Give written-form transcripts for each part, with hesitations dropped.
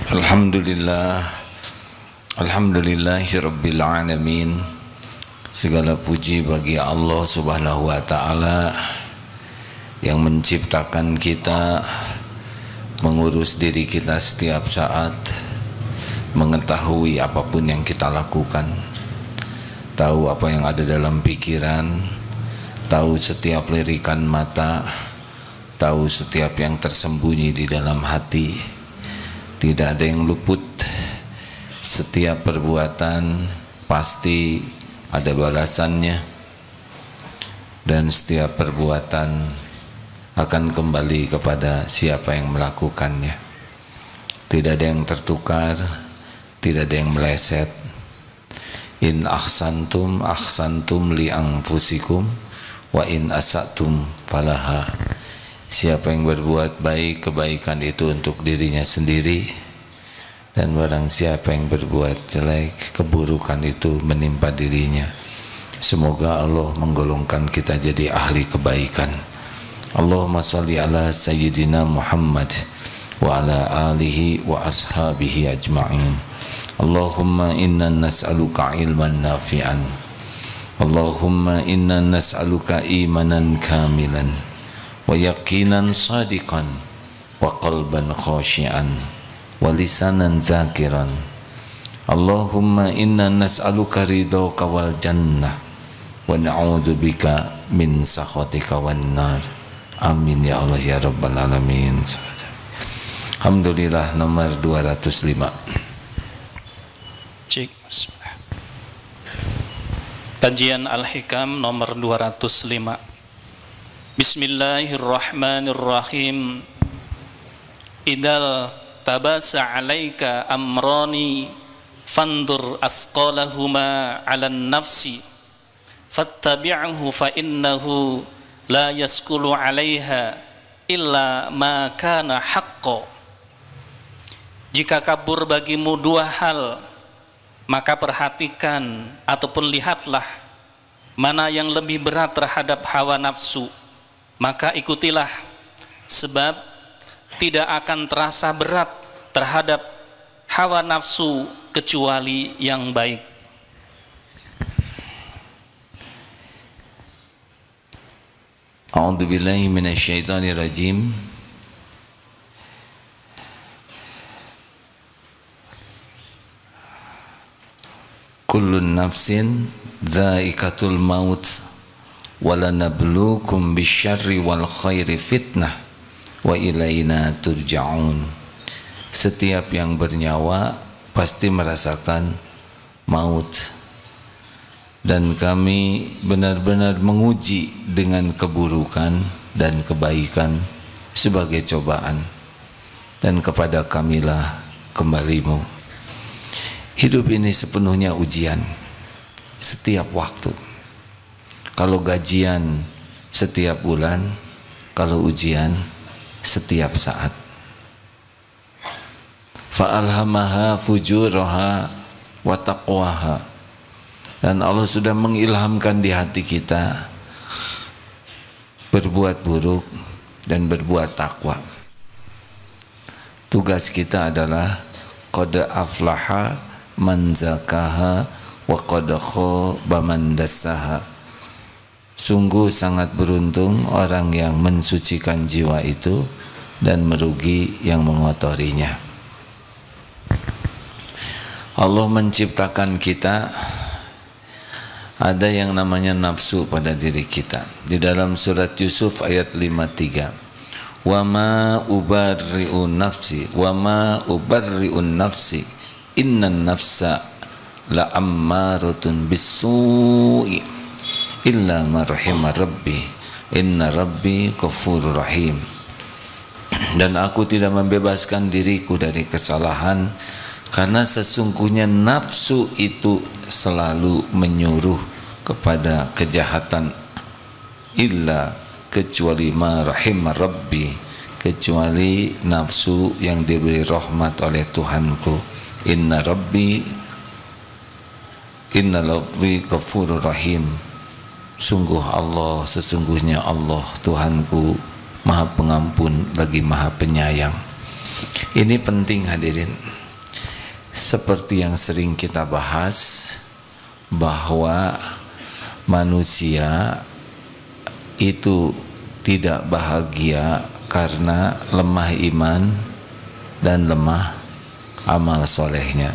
Alhamdulillah, Alhamdulillahirabbil alamin. Segala puji bagi Allah Subhanahu wa taala yang menciptakan kita, mengurus diri kita setiap saat, mengetahui apapun yang kita lakukan, tahu apa yang ada dalam pikiran, tahu setiap lirikan mata, tahu setiap yang tersembunyi di dalam hati. Tidak ada yang luput. Setiap perbuatan pasti ada balasannya, dan setiap perbuatan akan kembali kepada siapa yang melakukannya. Tidak ada yang tertukar, tidak ada yang meleset. In ahsantum ahsantum li anfusikum wa in asatum falaha. Siapa yang berbuat baik, kebaikan itu untuk dirinya sendiri, dan barang siapa yang berbuat jelek, keburukan itu menimpa dirinya. Semoga Allah menggolongkan kita jadi ahli kebaikan. Allahumma salli ala sayyidina Muhammad wa ala alihi wa ashabihi ajma'in. Allahumma inna nas'aluka ilman nafi'an. Allahumma inna nas'aluka imanan kamilan wa yaqinan sadiqan wa qalban khashi'an wa lisanan zakiran. Allahumma inna nas'aluka ridhaka wal jannah wa na'udzubika min sakhatika wan nar. Amin ya Allah ya rabbal alamin. Alhamdulillah, nomor 205. Cik. Kajian Al-Hikam nomor 205. Bismillahirrahmanirrahim. Idal tabasa alaika amrani fandur asqalahuma ala nafsi fattabi'hu fa innahu la yaskulu alaiha illa ma kana haqqo. Jika kabur bagimu dua hal, maka perhatikan ataupun lihatlah mana yang lebih berat terhadap hawa nafsu, maka ikutilah, sebab tidak akan terasa berat terhadap hawa nafsu kecuali yang baik. A'udzu billahi minasyaitonir rajim. Kullun nafsin dha'iqatul maut walanabluukum bisyarri wal khairi fitnah wa ilaina turja'un. Setiap yang bernyawa pasti merasakan maut, dan kami benar-benar menguji dengan keburukan dan kebaikan sebagai cobaan, dan kepada kamilah kembalimu. Hidup ini sepenuhnya ujian setiap waktu. Kalau gajian setiap bulan, kalau ujian setiap saat. Fa'alhamaha fujuraha wa taqwaha. Dan Allah sudah mengilhamkan di hati kita berbuat buruk dan berbuat takwa. Tugas kita adalah qad aflaha man zakaha wa qad khaba man dassaha. Sungguh sangat beruntung orang yang mensucikan jiwa itu, dan merugi yang mengotorinya. Allah menciptakan kita, ada yang namanya nafsu pada diri kita. Di dalam surat Yusuf ayat 53, wa ma ubarri'un nafsi wa ma ubarri'un nafsi innan nafsa la ammaratun bis-su'i illa marhima rabbi inna rabbi ghafurur rahim. Dan aku tidak membebaskan diriku dari kesalahan, karena sesungguhnya nafsu itu selalu menyuruh kepada kejahatan, illa kecuali marhima rabbi, kecuali nafsu yang diberi rahmat oleh Tuhanku. Inna rabbi ghafurur rahim. Sungguh Allah, sesungguhnya Allah Tuhanku Maha Pengampun lagi Maha Penyayang. Ini penting hadirin. Seperti yang sering kita bahas, bahwa manusia itu tidak bahagia karena lemah iman dan lemah amal solehnya.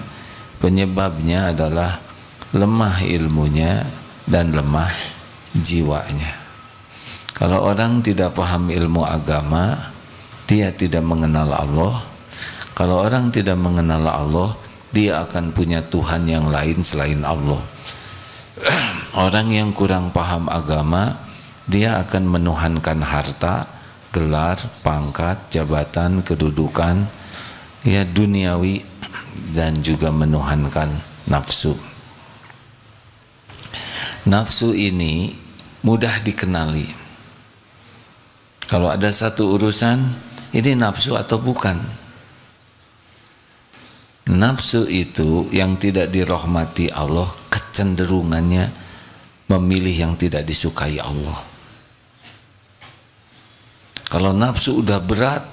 Penyebabnya adalah lemah ilmunya dan lemah jiwanya. Kalau orang tidak paham ilmu agama, dia tidak mengenal Allah. Kalau orang tidak mengenal Allah, dia akan punya Tuhan yang lain selain Allah. Orang yang kurang paham agama, dia akan menuhankan harta, gelar, pangkat, jabatan, kedudukan, ya duniawi, dan juga menuhankan nafsu. Nafsu ini mudah dikenali. Kalau ada satu urusan, ini nafsu atau bukan? Nafsu itu yang tidak dirahmati Allah, kecenderungannya memilih yang tidak disukai Allah. Kalau nafsu udah berat,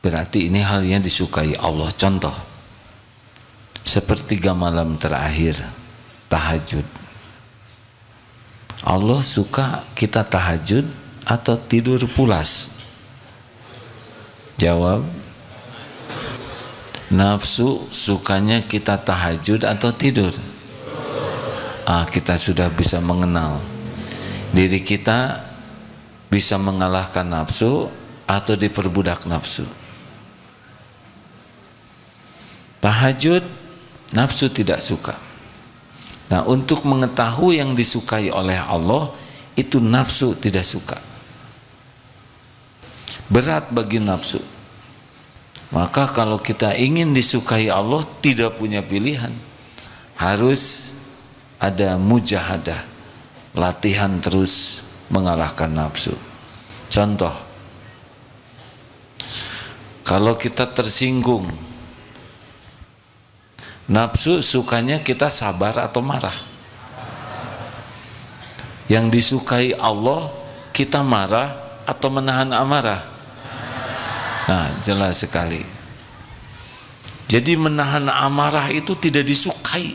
berarti ini halnya disukai Allah. Contoh, sepertiga malam terakhir, tahajud. Allah suka kita tahajud atau tidur pulas? Jawab. Nafsu sukanya kita tahajud atau tidur? Kita sudah bisa mengenal diri kita, bisa mengalahkan nafsu atau diperbudak nafsu. Tahajud, nafsu tidak suka. Nah, untuk mengetahui yang disukai oleh Allah, itu nafsu tidak suka. Berat bagi nafsu. Maka kalau kita ingin disukai Allah, tidak punya pilihan. Harus ada mujahadah, latihan terus mengalahkan nafsu. Contoh, kalau kita tersinggung, nafsu sukanya kita sabar atau marah? Yang disukai Allah, kita marah atau menahan amarah? Nah, jelas sekali. Jadi menahan amarah itu tidak disukai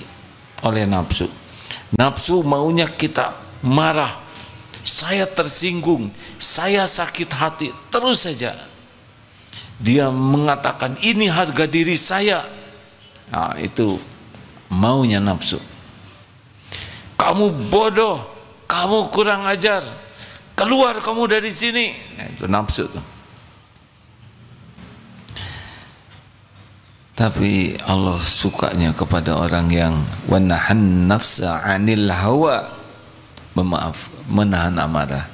oleh nafsu. Nafsu maunya kita marah, saya tersinggung, saya sakit hati, terus saja dia mengatakan ini harga diri saya. Nah, itu maunya nafsu. Kamu bodoh, kamu kurang ajar, keluar kamu dari sini. Nah, itu nafsu tuh. Tapi Allah sukanya kepada orang yang wanahan nafsa anil hawa, menahan amarah.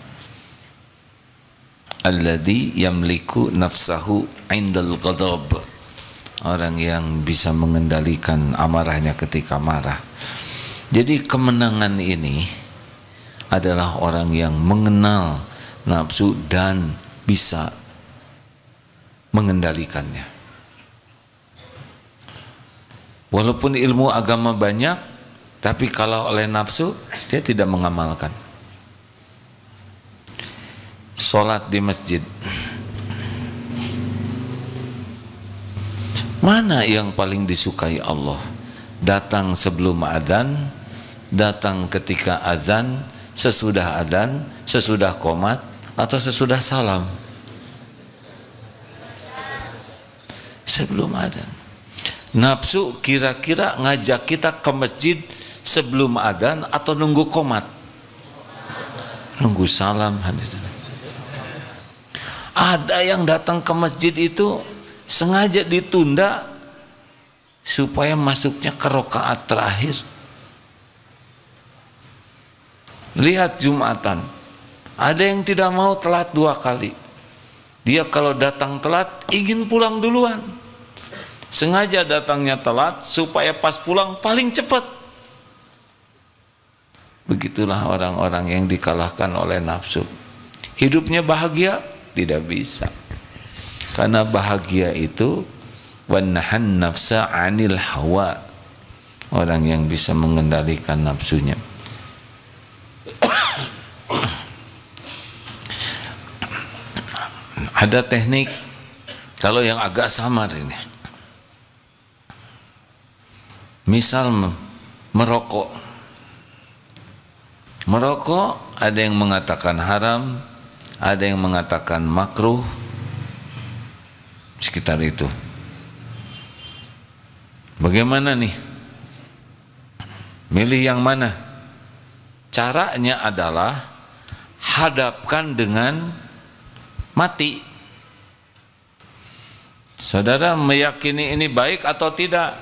Alladhi yamliku nafsahu indal ghadab, orang yang bisa mengendalikan amarahnya ketika marah. Jadi kemenangan ini adalah orang yang mengenal nafsu dan bisa mengendalikannya. Walaupun ilmu agama banyak, tapi kalau oleh nafsu, dia tidak mengamalkan. Sholat di masjid, mana yang paling disukai Allah? Datang sebelum adzan, datang ketika azan, sesudah adzan, sesudah qomat, atau sesudah salam? Sebelum adzan. Nafsu kira-kira ngajak kita ke masjid sebelum adzan atau nunggu qomat? Nunggu salam. Ada yang datang ke masjid itu sengaja ditunda supaya masuknya ke rakaat terakhir. Lihat Jumatan, ada yang tidak mau telat 2 kali. Dia kalau datang telat ingin pulang duluan. Sengaja datangnya telat supaya pas pulang paling cepat. Begitulah orang-orang yang dikalahkan oleh nafsu. Hidupnya bahagia? Tidak bisa. Karena bahagia itu wanahan nafsa anil hawa, orang yang bisa mengendalikan nafsunya. Ada teknik Kalau yang agak samar ini, misal merokok. Merokok ada yang mengatakan haram, ada yang mengatakan makruh, sekitar itu. Bagaimana nih? Milih yang mana? Caranya adalah hadapkan dengan mati. Saudara meyakini ini baik atau tidak?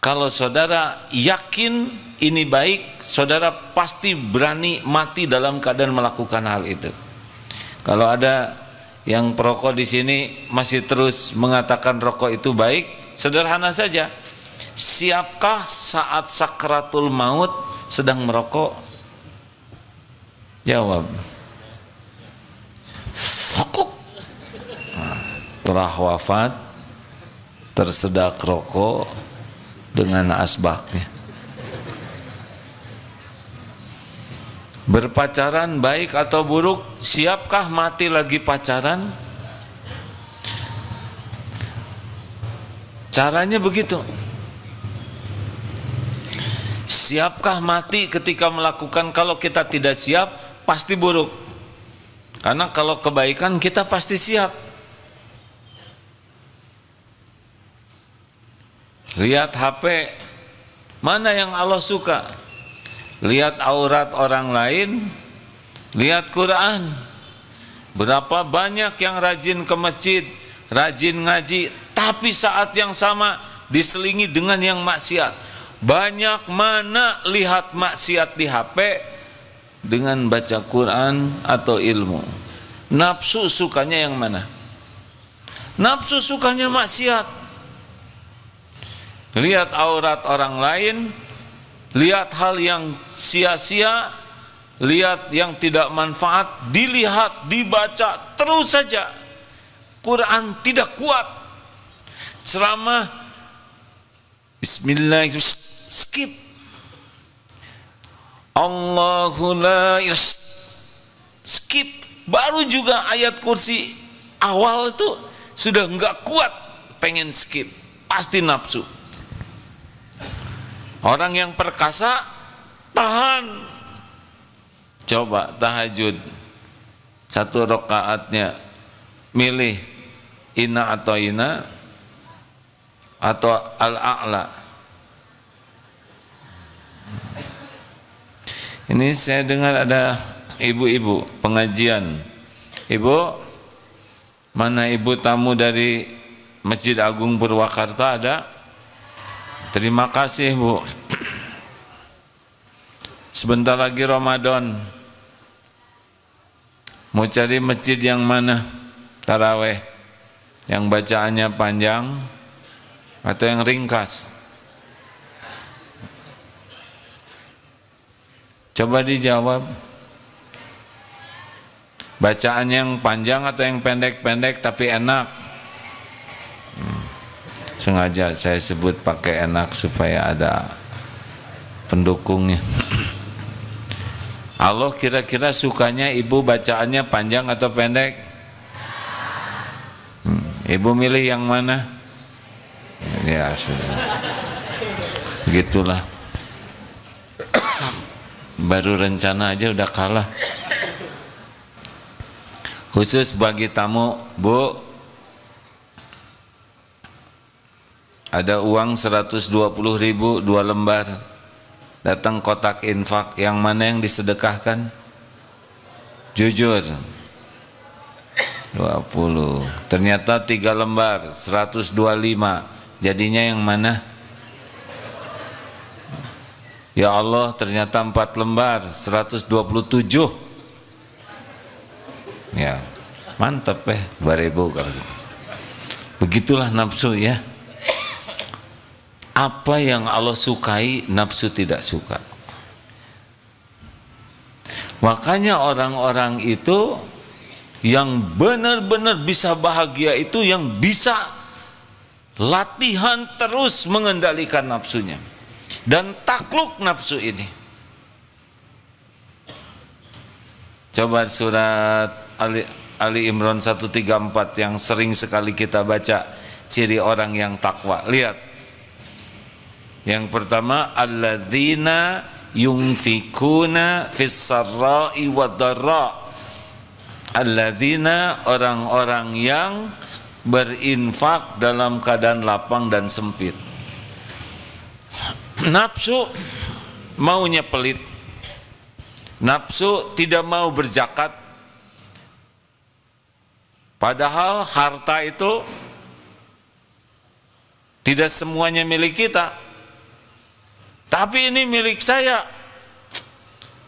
Kalau saudara yakin ini baik, saudara pasti berani mati dalam keadaan melakukan hal itu. Kalau ada yang perokok di sini masih terus mengatakan rokok itu baik, sederhana saja. Siapkah saat sakratul maut sedang merokok? Jawab. Telah wafat, tersedak rokok dengan asbaknya. Berpacaran baik atau buruk? Siapkah mati lagi pacaran? Caranya begitu. Siapkah mati ketika melakukan? Kalau kita tidak siap, pasti buruk. Karena kalau kebaikan kita pasti siap. Lihat HP, mana yang Allah suka? Lihat aurat orang lain, lihat Quran. Berapa banyak yang rajin ke masjid, rajin ngaji, tapi saat yang sama diselingi dengan yang maksiat. Banyak mana lihat maksiat di HP dengan baca Quran atau ilmu. Nafsu sukanya yang mana? Nafsu sukanya maksiat. Lihat aurat orang lain, lihat hal yang sia-sia, lihat yang tidak manfaat, dilihat, dibaca terus saja. Quran tidak kuat. Ceramah Bismillahirrahmanirrahim, skip. Allahu la skip. Baru juga ayat kursi awal itu sudah enggak kuat, pengen skip, pasti nafsu. Orang yang perkasa tahan. Coba tahajud 1 rakaatnya milih Inna atau Ina atau Al-A'la. Ini saya dengar ada ibu-ibu pengajian. Ibu, mana ibu tamu dari Masjid Agung Purwakarta ada? Terima kasih Bu. Sebentar lagi Ramadan. Mau cari masjid yang mana? Taraweh. Yang bacaannya panjang atau yang ringkas? Coba dijawab. Bacaan yang panjang atau yang pendek-pendek tapi enak? Sengaja saya sebut pakai enak supaya ada pendukungnya. Allah kira-kira sukanya ibu bacaannya panjang atau pendek? Ibu milih yang mana? Ya sudah. Begitulah. Baru rencana aja udah kalah. Khusus bagi tamu, Bu, ada uang 120.000 2 lembar. Datang kotak infak, yang mana yang disedekahkan? Jujur. 20. Ternyata 3 lembar 125. Jadinya yang mana? Ya Allah, ternyata 4 lembar 127. Ya, mantap 2.000 kalau gitu. Begitulah nafsu ya. Apa yang Allah sukai, nafsu tidak suka. Makanya orang-orang itu yang benar-benar bisa bahagia itu yang bisa latihan terus mengendalikan nafsunya dan takluk nafsu ini. Coba surat Ali Imran 134 yang sering sekali kita baca, ciri orang yang takwa. Lihat, yang pertama, alladzina yunfikuna fis sarra'i wad dharra. Alladzina, orang-orang yang berinfak dalam keadaan lapang dan sempit. Nafsu maunya pelit, nafsu tidak mau berzakat, padahal harta itu tidak semuanya milik kita. Tapi ini milik saya.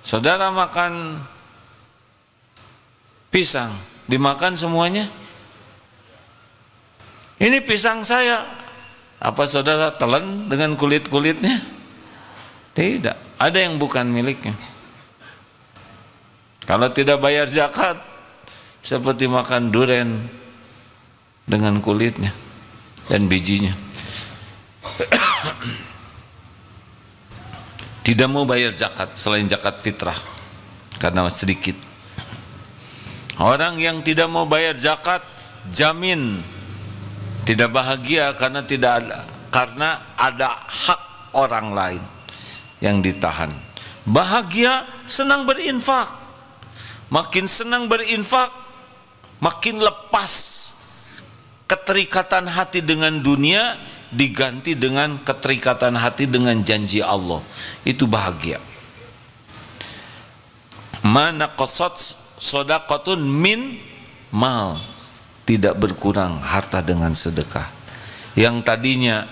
Saudara makan pisang, dimakan semuanya. Ini pisang saya. Apa saudara telan dengan kulit-kulitnya? Tidak. Ada yang bukan miliknya. Kalau tidak bayar zakat, seperti makan durian dengan kulitnya dan bijinya. Tidak mau bayar zakat selain zakat fitrah karena sedikit. Orang yang tidak mau bayar zakat, jamin tidak bahagia karena ada hak orang lain yang ditahan. Bahagia senang berinfak. Makin senang berinfak, makin lepas keterikatan hati dengan dunia, diganti dengan keterikatan hati dengan janji Allah. Itu bahagia. Mana qasat shadaqatun min mal, tidak berkurang harta dengan sedekah. Yang tadinya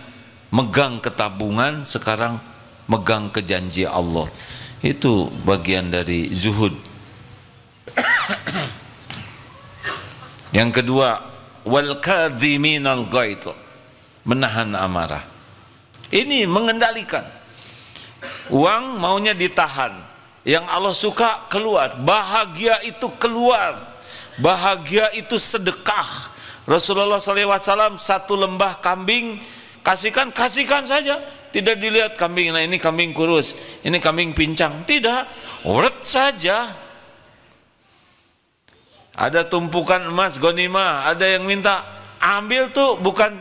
megang ke tabungan, sekarang megang ke janji Allah. Itu bagian dari zuhud. Yang kedua, wal kadhiminal ghaidh, menahan amarah. Ini mengendalikan. Uang maunya ditahan, yang Allah suka keluar. Bahagia itu keluar, bahagia itu sedekah. Rasulullah SAW satu lembah kambing, kasihkan saja. Tidak dilihat kambing, nah ini kambing kurus, ini kambing pincang. Tidak, urat saja. Ada tumpukan emas ghanimah, ada yang minta, ambil tuh, bukan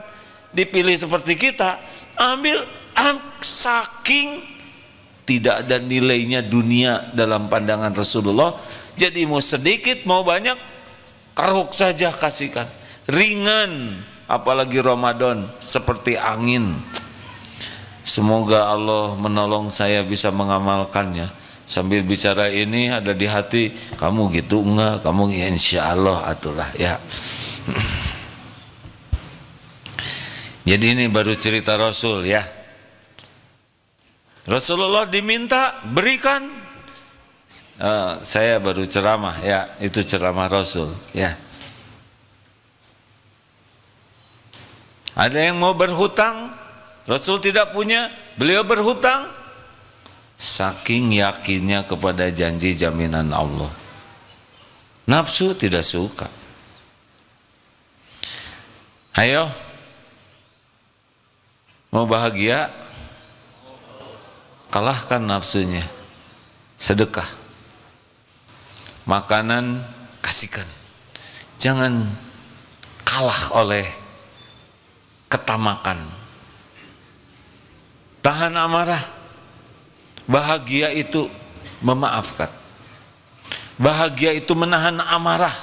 dipilih seperti kita, ambil. Saking tidak ada nilainya dunia dalam pandangan Rasulullah. Jadi mau sedikit mau banyak, keruk saja kasihkan. Ringan, apalagi Ramadan, seperti angin. Semoga Allah menolong saya bisa mengamalkannya. Sambil bicara ini ada di hati, kamu gitu enggak, kamu ya insya Allah atulah ya. Jadi ini baru cerita Rasul ya. Rasulullah diminta berikan. Saya baru ceramah ya, itu ceramah Rasul ya. Ada yang mau berhutang, Rasul tidak punya, beliau berhutang. Saking yakinnya kepada janji jaminan Allah. Nafsu tidak suka. Ayo, mau bahagia, kalahkan nafsunya. Sedekah, makanan kasihkan. Jangan kalah oleh ketamakan. Tahan amarah. Bahagia itu memaafkan. Bahagia itu menahan amarah.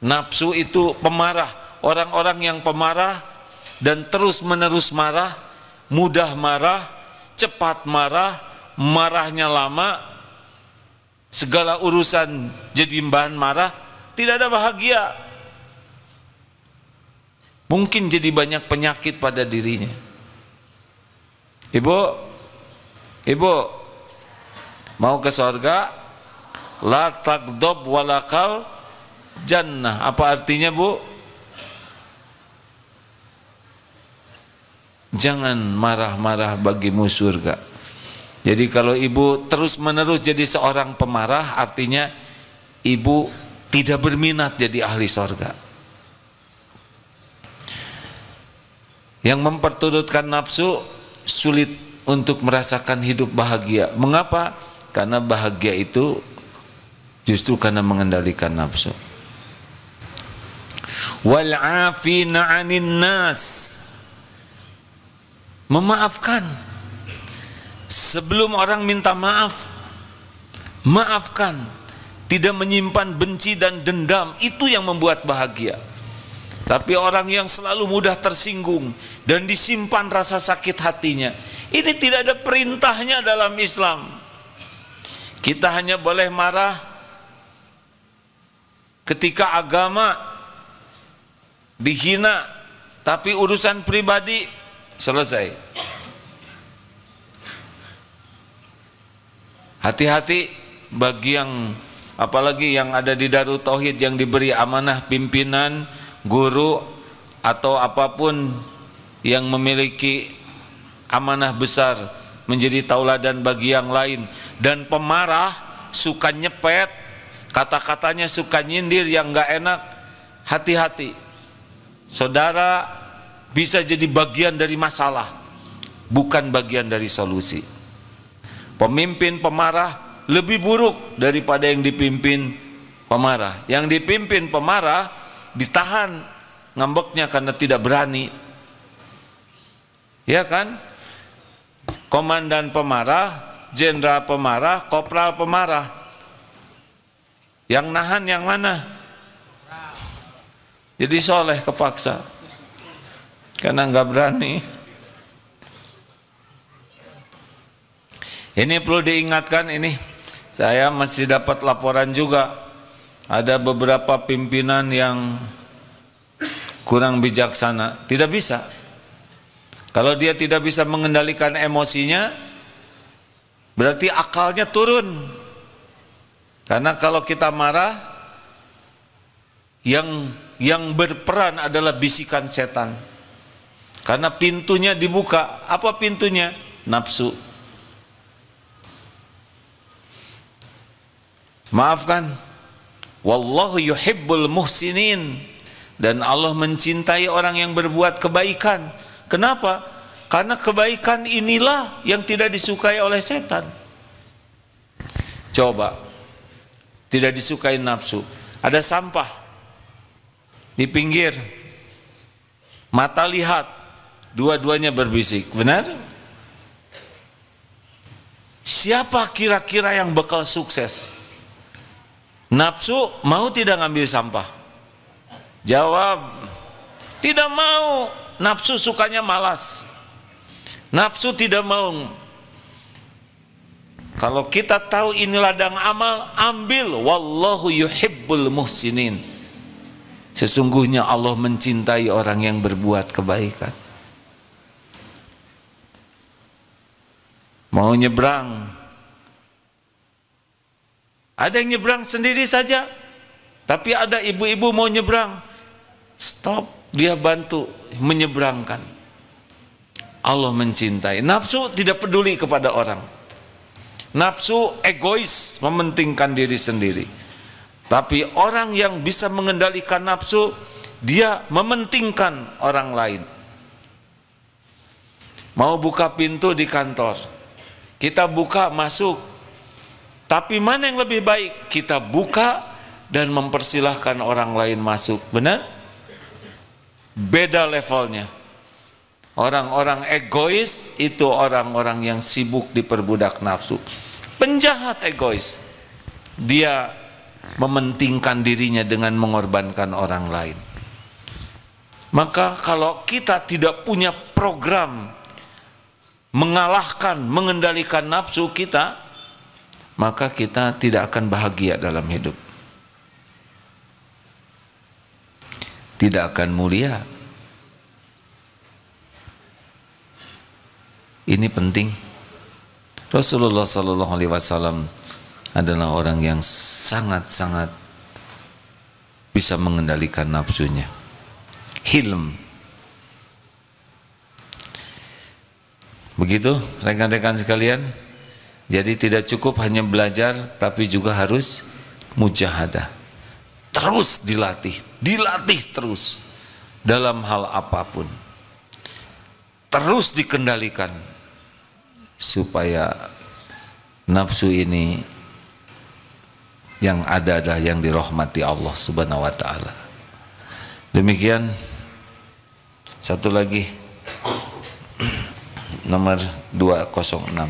Nafsu itu pemarah. Orang-orang yang pemarah dan terus menerus marah, mudah marah, cepat marah, marahnya lama, segala urusan jadi bahan marah, tidak ada bahagia. Mungkin jadi banyak penyakit pada dirinya. Ibu mau ke surga, la tagdob walakal jannah. Apa artinya, Bu? Jangan marah-marah bagimu surga. Jadi kalau ibu terus menerus jadi seorang pemarah, artinya ibu tidak berminat jadi ahli surga. Yang memperturutkan nafsu sulit untuk merasakan hidup bahagia. Mengapa? Karena bahagia itu justru karena mengendalikan nafsu. wal 'afina 'anil nas. Memaafkan. Sebelum orang minta maaf, maafkan. Tidak menyimpan benci dan dendam, itu yang membuat bahagia. Tapi orang yang selalu mudah tersinggung dan disimpan rasa sakit hatinya, ini tidak ada perintahnya dalam Islam. Kita hanya boleh marah ketika agama dihina, tapi urusan pribadi selesai. Hati-hati bagi yang, apalagi yang ada di Darut Tauhid yang diberi amanah pimpinan, guru atau apapun yang memiliki amanah besar menjadi tauladan bagi yang lain, dan pemarah suka nyepet, kata-katanya suka nyindir yang gak enak. Hati-hati, saudara bisa jadi bagian dari masalah, bukan bagian dari solusi. Pemimpin pemarah lebih buruk daripada yang dipimpin pemarah. Yang dipimpin pemarah ditahan ngambeknya karena tidak berani, ya kan? Komandan pemarah, jenderal pemarah, kopral pemarah. Yang nahan yang mana? Jadi soleh kepaksa karena nggak berani. Ini perlu diingatkan, ini saya masih dapat laporan juga. Ada beberapa pimpinan yang kurang bijaksana. Tidak bisa. Kalau dia tidak bisa mengendalikan emosinya, berarti akalnya turun. Karena kalau kita marah, yang berperan adalah bisikan setan. Karena pintunya dibuka. Apa pintunya? Nafsu. Maafkan. Wallahu yuhibbul muhsinin. Dan Allah mencintai orang yang berbuat kebaikan. Kenapa? Karena kebaikan inilah yang tidak disukai oleh setan. Coba, tidak disukai nafsu. Ada sampah di pinggir, mata lihat, dua-duanya berbisik. Benar? Siapa kira-kira yang bakal sukses? Nafsu mau tidak ngambil sampah? Jawab, tidak mau. Nafsu sukanya malas. Nafsu tidak mau. Kalau kita tahu ini ladang amal, ambil. Wallahu yuhibbul muhsinin. Sesungguhnya Allah mencintai orang yang berbuat kebaikan. Mau nyebrang, ada yang nyebrang sendiri saja, tapi ada ibu-ibu mau nyebrang, stop, dia bantu menyeberangkan. Allah mencintai. Nafsu tidak peduli kepada orang. Nafsu egois, mementingkan diri sendiri. Tapi orang yang bisa mengendalikan nafsu, dia mementingkan orang lain. Mau buka pintu di kantor, kita buka masuk. Tapi mana yang lebih baik? Kita buka dan mempersilahkan orang lain masuk. Benar? Beda levelnya. Orang-orang egois itu orang-orang yang sibuk diperbudak nafsu. Penjahat egois, dia mementingkan dirinya dengan mengorbankan orang lain. Maka kalau kita tidak punya program mengalahkan, mengendalikan nafsu kita, maka kita tidak akan bahagia dalam hidup, tidak akan mulia. Ini penting. Rasulullah SAW adalah orang yang sangat-sangat bisa mengendalikan nafsunya. Hilm. Begitu rekan-rekan sekalian. Jadi tidak cukup hanya belajar, tapi juga harus mujahadah. Terus dilatih terus dalam hal apapun. Terus dikendalikan supaya nafsu ini yang ada adalah yang dirahmati Allah Subhanahu wa taala. Demikian. Satu lagi, nomor 206.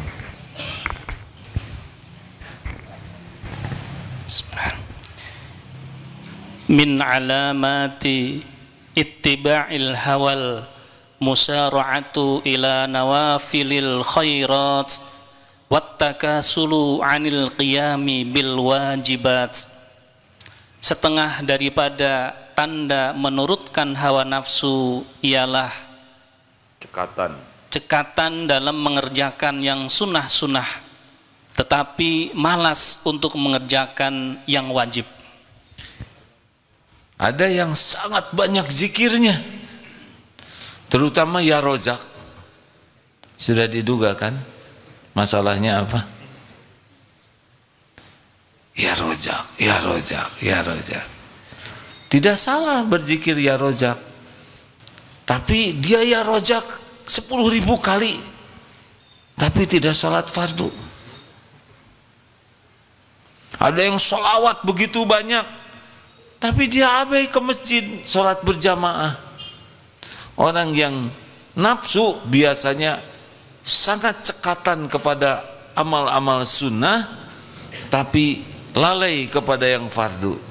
Min alamati ittiba'il hawal musara'atu ila nawafilil khairat wattakasulu 'anil qiyami bil wajibat. Setengah daripada tanda menurutkan hawa nafsu ialah cekatan dalam mengerjakan yang sunnah-sunnah, tetapi malas untuk mengerjakan yang wajib. Ada yang sangat banyak zikirnya, terutama ya rozak. Sudah diduga kan masalahnya apa? Ya rozak, ya rozak, ya rozak. Tidak salah berzikir ya rozak, tapi dia ya rozak 10.000 kali, tapi tidak sholat fardu. Ada yang sholawat begitu banyak, tapi dia abai ke masjid sholat berjamaah. Orang yang nafsu biasanya sangat cekatan kepada amal-amal sunnah, tapi lalai kepada yang fardu.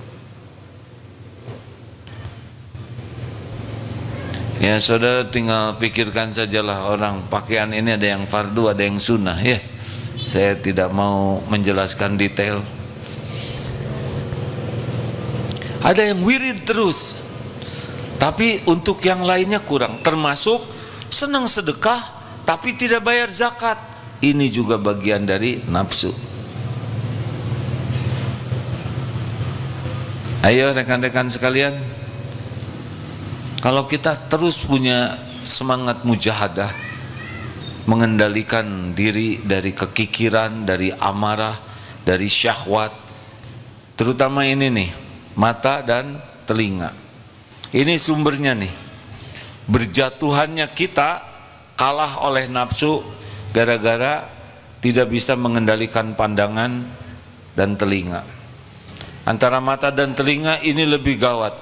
Ya saudara tinggal pikirkan sajalah, orang pakaian ini ada yang fardu, ada yang sunnah ya. Saya tidak mau menjelaskan detail. Ada yang wirid terus, tapi untuk yang lainnya kurang. Termasuk senang sedekah tapi tidak bayar zakat. Ini juga bagian dari nafsu. Ayo rekan-rekan sekalian, kalau kita terus punya semangat mujahadah, mengendalikan diri dari kekikiran, dari amarah, dari syahwat, terutama ini nih, mata dan telinga. Ini sumbernya nih. Berjatuhannya kita kalah oleh nafsu gara-gara tidak bisa mengendalikan pandangan dan telinga. Antara mata dan telinga ini lebih gawat.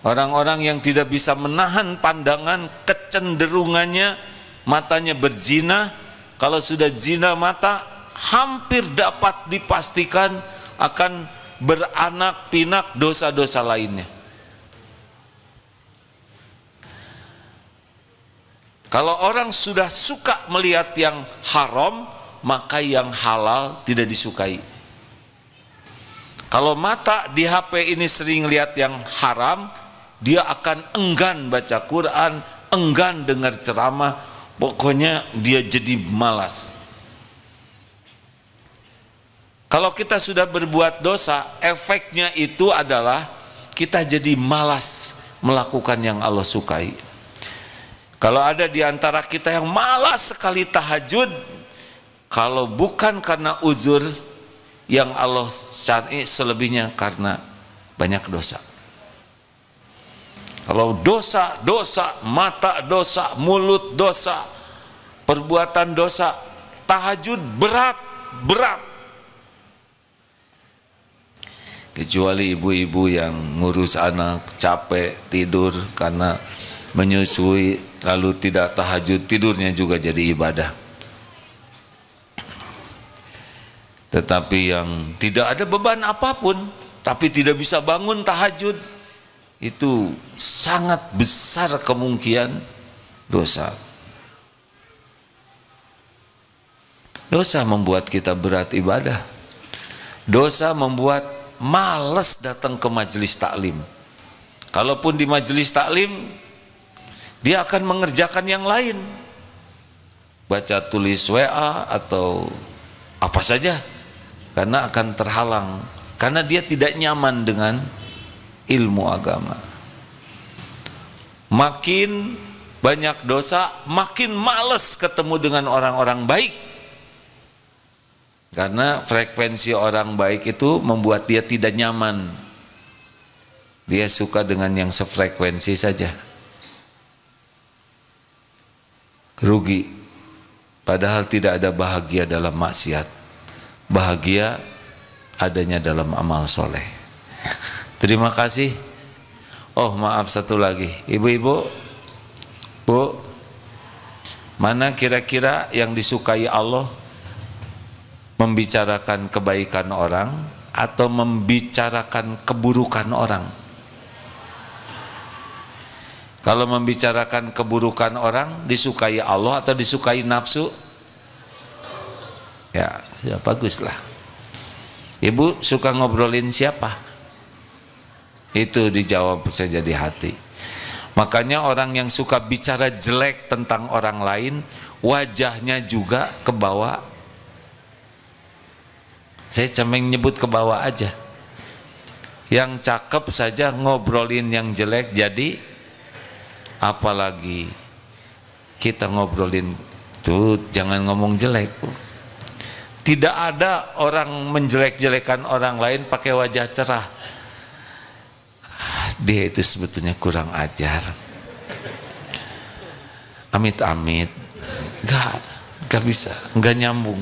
Orang-orang yang tidak bisa menahan pandangan, kecenderungannya matanya berzina. Kalau sudah zina mata, hampir dapat dipastikan akan beranak pinak dosa-dosa lainnya. Kalau orang sudah suka melihat yang haram, maka yang halal tidak disukai. Kalau mata di HP ini sering lihat yang haram, dia akan enggan baca Quran, enggan dengar ceramah, pokoknya dia jadi malas. Kalau kita sudah berbuat dosa, efeknya itu adalah kita jadi malas melakukan yang Allah sukai. Kalau ada di antara kita yang malas sekali tahajud, kalau bukan karena uzur yang Allah syar'i, selebihnya karena banyak dosa. Kalau dosa, mata dosa, mulut dosa, perbuatan dosa, tahajud berat. Kecuali ibu-ibu yang ngurus anak, capek, tidur karena menyusui, lalu tidak tahajud, tidurnya juga jadi ibadah. Tetapi yang tidak ada beban apapun, tapi tidak bisa bangun tahajud, itu sangat besar kemungkinan dosa. Dosa membuat kita berat ibadah. Dosa membuat malas datang ke majelis taklim. Kalaupun di majelis taklim, dia akan mengerjakan yang lain, baca tulis WA atau apa saja, karena akan terhalang, karena dia tidak nyaman dengan ilmu agama. Makin banyak dosa, makin malas ketemu dengan orang-orang baik, karena frekuensi orang baik itu membuat dia tidak nyaman. Dia suka dengan yang sefrekuensi saja. Rugi, padahal tidak ada bahagia dalam maksiat. Bahagia adanya dalam amal soleh. Terima kasih. Oh maaf, satu lagi, ibu-ibu, bu, mana kira-kira yang disukai Allah? Membicarakan kebaikan orang atau membicarakan keburukan orang? Kalau membicarakan keburukan orang disukai Allah atau disukai nafsu? Ya baguslah. Ibu suka ngobrolin siapa? Itu dijawab saja di hati. Makanya orang yang suka bicara jelek tentang orang lain, wajahnya juga ke bawah. Saya cuma nyebut ke bawah aja. Yang cakep saja ngobrolin yang jelek, jadi apalagi kita ngobrolin tuh, jangan ngomong jelek. Tidak ada orang menjelek-jelekan orang lain pakai wajah cerah. Dia itu sebetulnya kurang ajar. Amit-amit, gak bisa, gak nyambung.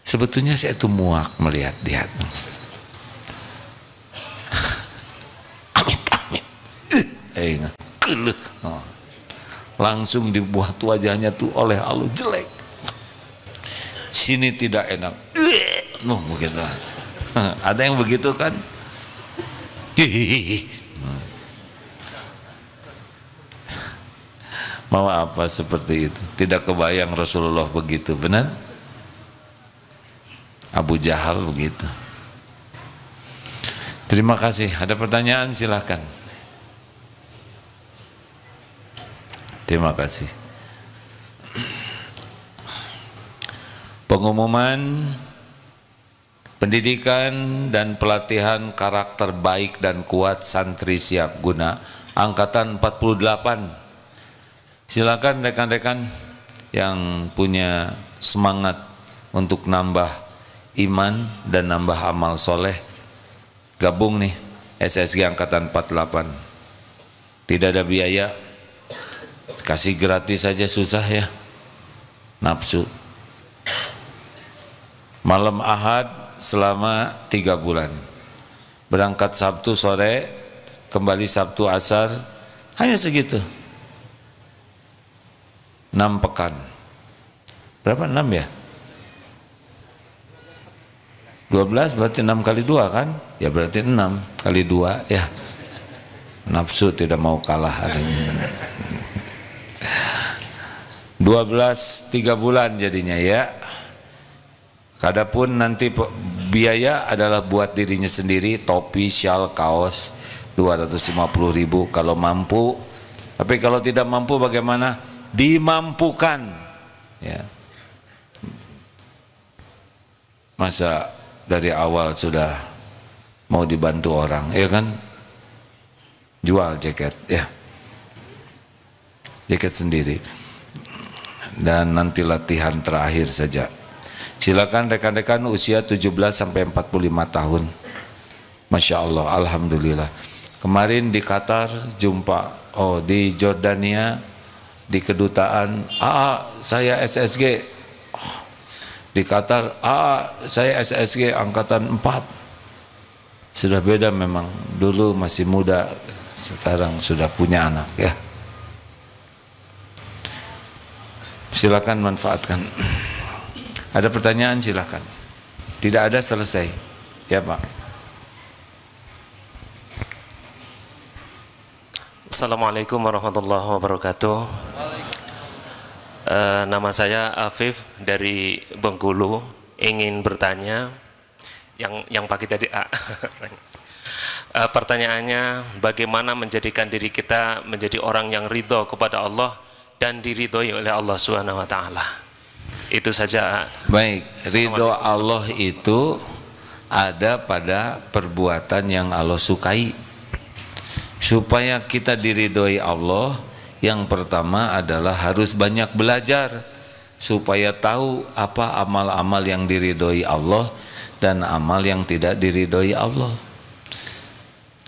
Sebetulnya saya itu muak melihat dia. Amit-amit, langsung dibuat wajahnya tuh oleh Allah jelek. Sini tidak enak, begitu. Ada yang begitu kan? Mau apa seperti itu? Tidak kebayang Rasulullah begitu, benar? Abu Jahal begitu. Terima kasih. Ada pertanyaan silakan. Terima kasih. Pengumuman pendidikan dan pelatihan karakter baik dan kuat santri siap guna angkatan 48. Silakan rekan-rekan yang punya semangat untuk nambah iman dan nambah amal soleh, gabung nih SSG angkatan 48. Tidak ada biaya, kasih gratis saja, susah ya, nafsu. Malam Ahad selama 3 bulan, berangkat Sabtu sore, kembali Sabtu asar, hanya segitu. 6 pekan. Berapa 6 ya? 12 berarti 6 kali 2 kan? Ya berarti 6 kali 2 ya. Nafsu tidak mau kalah hari ini. 12 3 bulan jadinya ya. Kadapun nanti biaya adalah buat dirinya sendiri, topi, syal, kaos 250.000 kalau mampu. Tapi kalau tidak mampu bagaimana? Dimampukan ya. Masa dari awal sudah mau dibantu orang, ya kan? Jual jaket, ya, jaket sendiri. Dan nanti latihan terakhir saja. Silakan rekan-rekan usia 17 sampai 45 tahun. Masya Allah, alhamdulillah. Kemarin di Qatar jumpa, di Jordania di kedutaan, saya SSG. Di Qatar, saya SSG angkatan 4. Sudah beda memang, dulu masih muda, sekarang sudah punya anak ya. Silakan manfaatkan. Ada pertanyaan silakan. Tidak ada, selesai. Ya Pak. Assalamualaikum warahmatullahi wabarakatuh. Nama saya Afif dari Bengkulu. Ingin bertanya yang pagi tadi pertanyaannya, bagaimana menjadikan diri kita menjadi orang yang ridho kepada Allah dan diridhoi oleh Allah Subhanahu wa taala. Itu saja. Baik, ridho Allah itu ada pada perbuatan yang Allah sukai. Supaya kita diridhoi Allah, yang pertama adalah harus banyak belajar supaya tahu apa amal-amal yang diridhoi Allah dan amal yang tidak diridhoi Allah.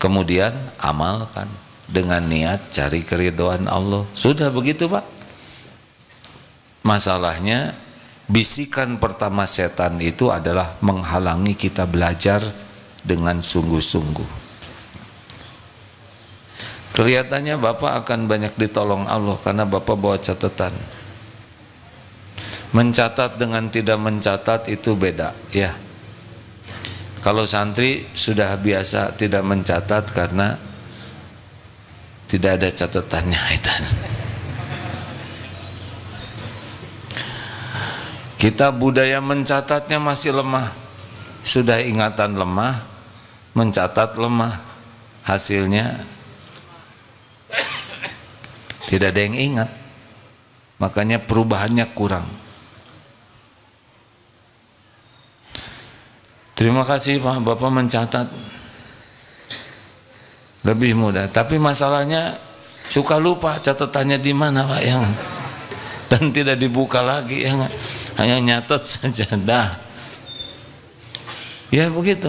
Kemudian amalkan dengan niat cari keridhaan Allah. Sudah begitu Pak. Masalahnya bisikan pertama setan itu adalah menghalangi kita belajar dengan sungguh-sungguh. Kelihatannya Bapak akan banyak ditolong Allah karena Bapak bawa catatan. Mencatat dengan tidak mencatat itu beda, ya. Kalau santri sudah biasa tidak mencatat karena tidak ada catatannya itu. Kita budaya mencatatnya masih lemah. Sudah ingatan lemah, mencatat lemah. Hasilnya tidak ada yang ingat. Makanya perubahannya kurang. Terima kasih Pak, Bapak mencatat. Lebih mudah. Tapi masalahnya suka lupa catatannya di mana Pak, yang dan tidak dibuka lagi, ya, hanya nyatet saja dah. Ya begitu.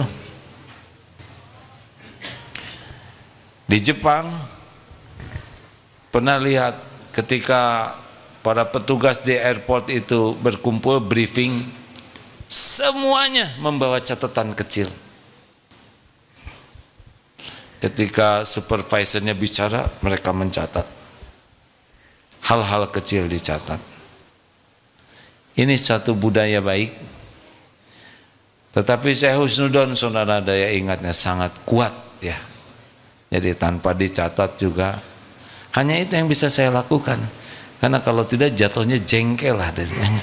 Di Jepang pernah lihat ketika para petugas di airport itu berkumpul briefing, semuanya membawa catatan kecil. Ketika supervisornya bicara, mereka mencatat. Hal-hal kecil dicatat. Ini satu budaya baik. Tetapi Syekh Husnudon, saudara daya ingatnya sangat kuat, ya. Jadi tanpa dicatat juga, hanya itu yang bisa saya lakukan. Karena kalau tidak jatuhnya jengkel lah darinya.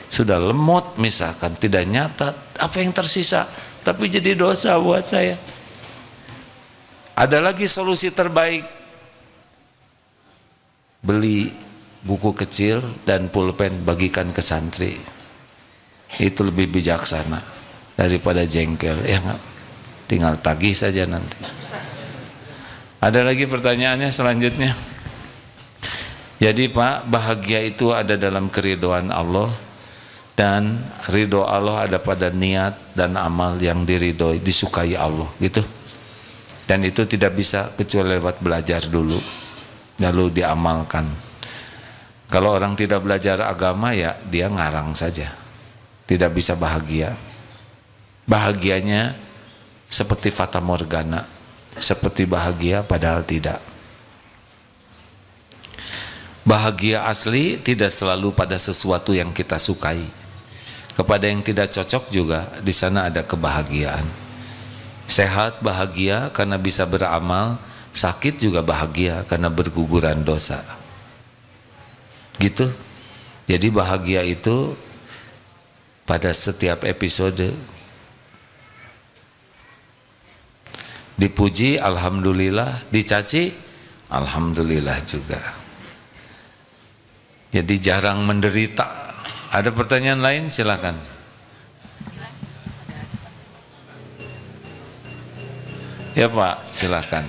Sudah lemot misalkan, tidak nyatat, apa yang tersisa? Tapi jadi dosa buat saya. Ada lagi solusi terbaik. Beli buku kecil dan pulpen, bagikan ke santri. Itu lebih bijaksana daripada jengkel, ya nggak? Tinggal tagih saja nanti. Ada lagi pertanyaannya selanjutnya. Jadi Pak, bahagia itu ada dalam keridhaan Allah, dan ridho Allah ada pada niat dan amal yang diridhoi, disukai Allah, gitu. Dan itu tidak bisa kecuali lewat belajar dulu, lalu diamalkan. Kalau orang tidak belajar agama, ya dia ngarang saja, tidak bisa bahagia. Bahagianya seperti fata morgana, seperti bahagia padahal tidak. Bahagia asli tidak selalu pada sesuatu yang kita sukai. Kepada yang tidak cocok juga di sana ada kebahagiaan. Sehat bahagia karena bisa beramal, sakit juga bahagia karena berguguran dosa. Gitu. Jadi bahagia itu pada setiap episode. Dipuji alhamdulillah, dicaci alhamdulillah juga. Jadi jarang menderita. Ada pertanyaan lain, silakan. Ya Pak, silakan.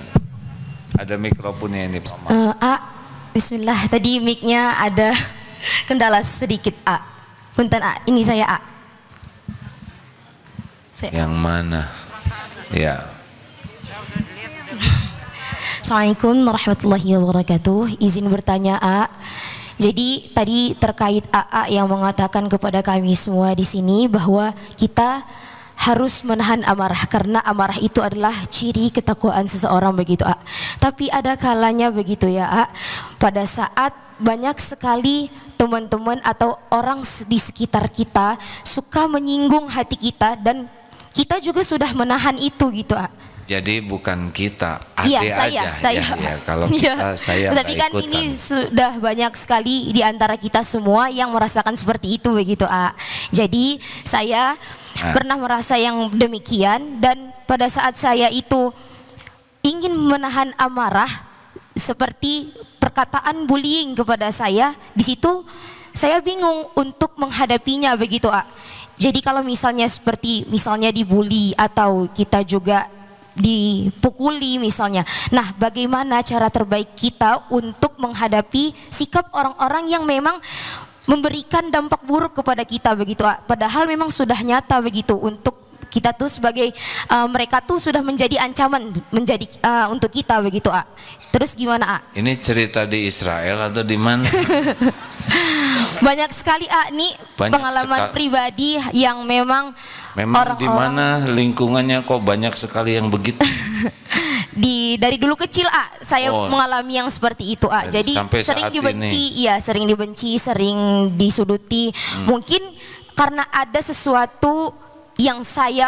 Ada mikrofonnya ini Pak. Bismillah, tadi mic-nya ada kendala sedikit Punten ini saya Yang mana? Ya. Assalamualaikum warahmatullahi wabarakatuh. Izin bertanya Jadi tadi terkait yang mengatakan kepada kami semua di sini bahwa kita harus menahan amarah karena amarah itu adalah ciri ketakwaan seseorang begitu Tapi ada kalanya begitu ya pada saat banyak sekali teman-teman atau orang di sekitar kita suka menyinggung hati kita dan kita juga sudah menahan itu gitu Jadi bukan kita, iya, saya. Ya, kalau kita, saya tapi kan ikutan. ini sudah banyak sekali di antara kita semua yang merasakan seperti itu begitu Jadi saya pernah merasa yang demikian, dan pada saat saya itu ingin menahan amarah seperti perkataan bullying kepada saya, di situ saya bingung untuk menghadapinya begitu Jadi kalau misalnya seperti misalnya dibully atau kita juga dipukuli misalnya. Nah, bagaimana cara terbaik kita untuk menghadapi sikap orang-orang yang memang memberikan dampak buruk kepada kita begitu padahal memang sudah nyata begitu untuk kita tuh sebagai mereka tuh sudah menjadi ancaman menjadi untuk kita begitu Terus gimana Ini cerita di Israel atau di mana? Banyak sekali nih pengalaman pribadi yang memang di mana lingkungannya kok banyak sekali yang begitu? dari dulu kecil saya mengalami yang seperti itu jadi sering dibenci, iya sering dibenci, sering disuduti. Mungkin karena ada sesuatu yang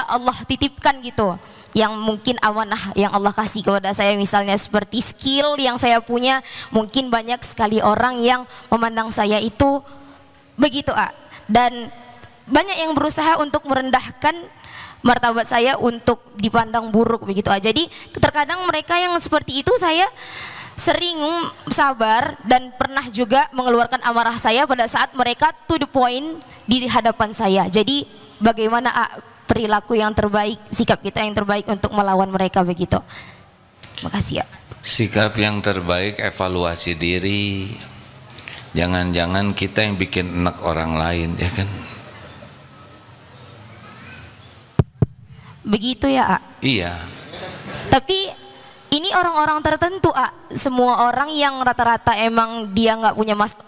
Allah titipkan gitu, yang mungkin amanah yang Allah kasih kepada saya, misalnya seperti skill yang saya punya. Mungkin banyak sekali orang yang memandang saya itu begitu dan banyak yang berusaha untuk merendahkan martabat saya untuk dipandang buruk begitu jadi terkadang mereka yang seperti itu saya sering sabar dan pernah juga mengeluarkan amarah saya pada saat mereka to the point di hadapan saya. Jadi bagaimana perilaku yang terbaik, sikap kita yang terbaik untuk melawan mereka begitu. Makasih ya. Sikap yang terbaik evaluasi diri. Jangan-jangan kita yang bikin enak orang lain, ya kan? Begitu ya, Iya. Tapi ini orang-orang tertentu, semua orang yang rata-rata emang dia nggak punya masalah,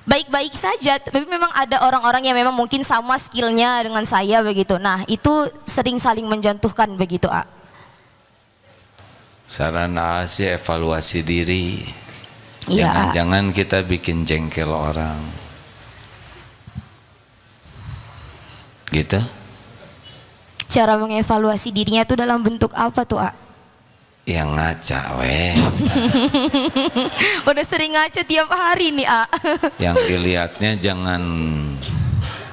baik-baik saja. Tapi memang ada orang-orang yang memang mungkin sama skillnya dengan saya begitu. Nah itu sering saling menjatuhkan begitu. Saran sih evaluasi diri. Ya. Jangan kita bikin jengkel orang. Gitu. Cara mengevaluasi dirinya tuh dalam bentuk apa tuh, Yang ngaca weh. Udah sering ngaca tiap hari nih, Yang dilihatnya jangan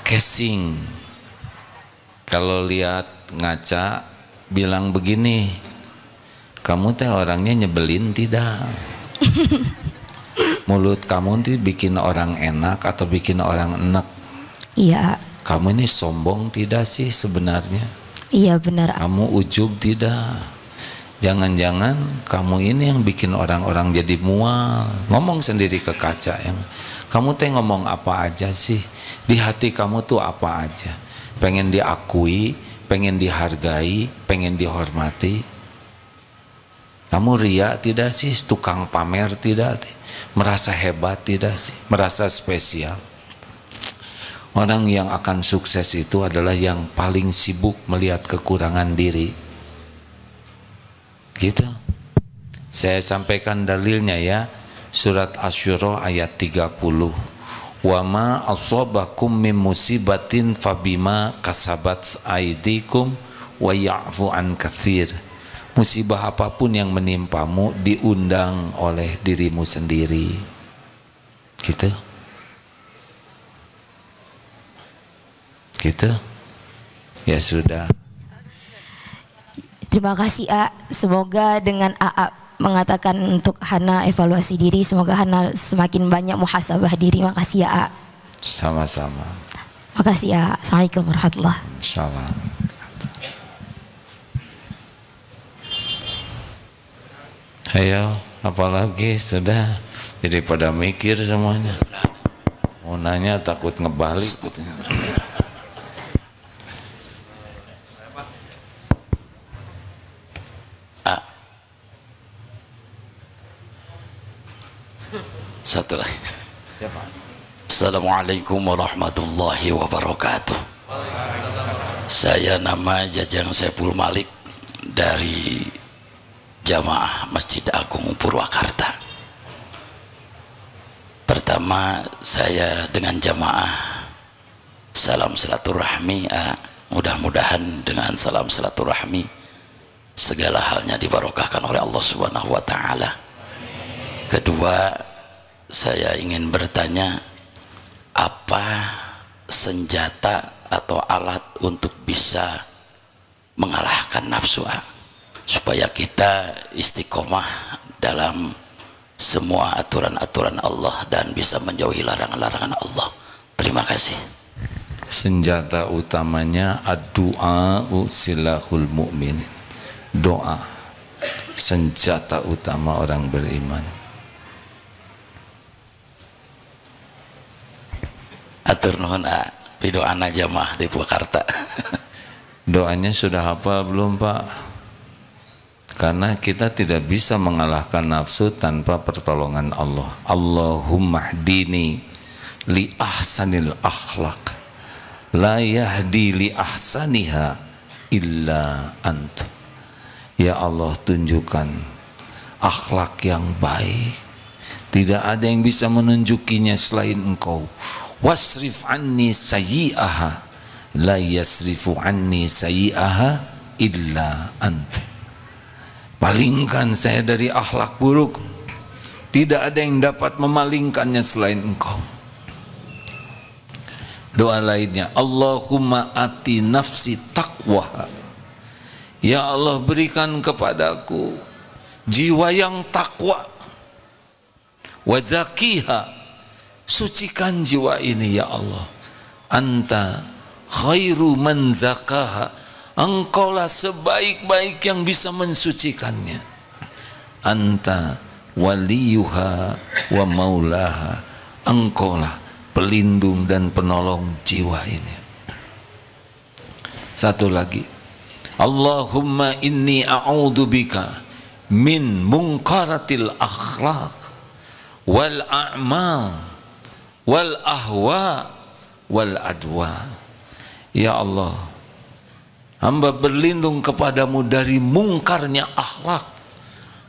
casing. Kalau lihat ngaca bilang begini, kamu teh orangnya nyebelin tidak? Mulut kamu tuh bikin orang enak atau bikin orang enak? Iya. Kamu ini sombong tidak sih sebenarnya? Iya benar. Kamu ujub tidak? Jangan-jangan kamu ini yang bikin orang-orang jadi mual. Ngomong sendiri ke kaca yang kamu teh ngomong apa aja sih? Di hati kamu tuh apa aja? Pengen diakui, pengen dihargai, pengen dihormati. Kamu ria tidak sih? Tukang pamer tidak? Merasa hebat tidak sih? Merasa spesial? Orang yang akan sukses itu adalah yang paling sibuk melihat kekurangan diri. Gitu. Saya sampaikan dalilnya ya. Surat Asy-Syura ayat 30. Wa ma asabakum min musibatin fabima kasabat aydikum wa ya'fu an katsir. Musibah apapun yang menimpamu diundang oleh dirimu sendiri. Gitu. Gitu. Ya sudah. Terima kasih semoga dengan mengatakan untuk Hana evaluasi diri, semoga Hana semakin banyak muhasabah diri. Makasih ya Sama-sama. Makasih ya. Assalamualaikum warahmatullahi wabarakatuh. Salam. Ayo, apalagi sudah jadi pada mikir semuanya. Mau nanya takut ngebalik. Satu lagi. Assalamualaikum warahmatullahi wabarakatuh. Saya nama Jajang Saiful Malik dari Jamaah Masjid Agung Purwakarta. Pertama saya dengan jamaah salam silaturahmi. Mudah-mudahan dengan salam silaturahmi segala halnya dibarokahkan oleh Allah Subhanahu wa taala. Kedua, saya ingin bertanya, apa senjata atau alat untuk bisa mengalahkan nafsu, supaya kita istiqomah dalam semua aturan-aturan Allah dan bisa menjauhi larangan-larangan Allah. Terima kasih. Senjata utamanya ad-du'a silahul mu'min. Doa senjata utama orang beriman. Atur nuhun video anak jamaah di Purwakarta. Doanya sudah hafal belum Pak? Karena kita tidak bisa mengalahkan nafsu tanpa pertolongan Allah. Allahumma hdini li ahsanil akhlaq la yahdi li ahsaniha illa anta. Ya Allah, tunjukkan akhlak yang baik. Tidak ada yang bisa menunjukinya selain Engkau. Wasrif anni sayyi'aha la yasrifu anni sayyi'aha illa anta. Palingkan saya dari akhlak buruk. Tidak ada yang dapat memalingkannya selain Engkau. Doa lainnya, Allahumma ati nafsi taqwaha. Ya Allah, berikan kepadaku jiwa yang takwa. Wa zakiha, sucikan jiwa ini ya Allah. Anta khairu man zakaha, Engkaulah sebaik-baik yang bisa mensucikannya. Anta waliyuha wa maulaha, Engkaulah pelindung dan penolong jiwa ini. Satu lagi, Allahumma inni a'udzubika min munkaratil akhlaq wal a'mal wal ahwa wal adwa. Ya Allah, hamba berlindung kepadamu dari mungkarnya akhlak,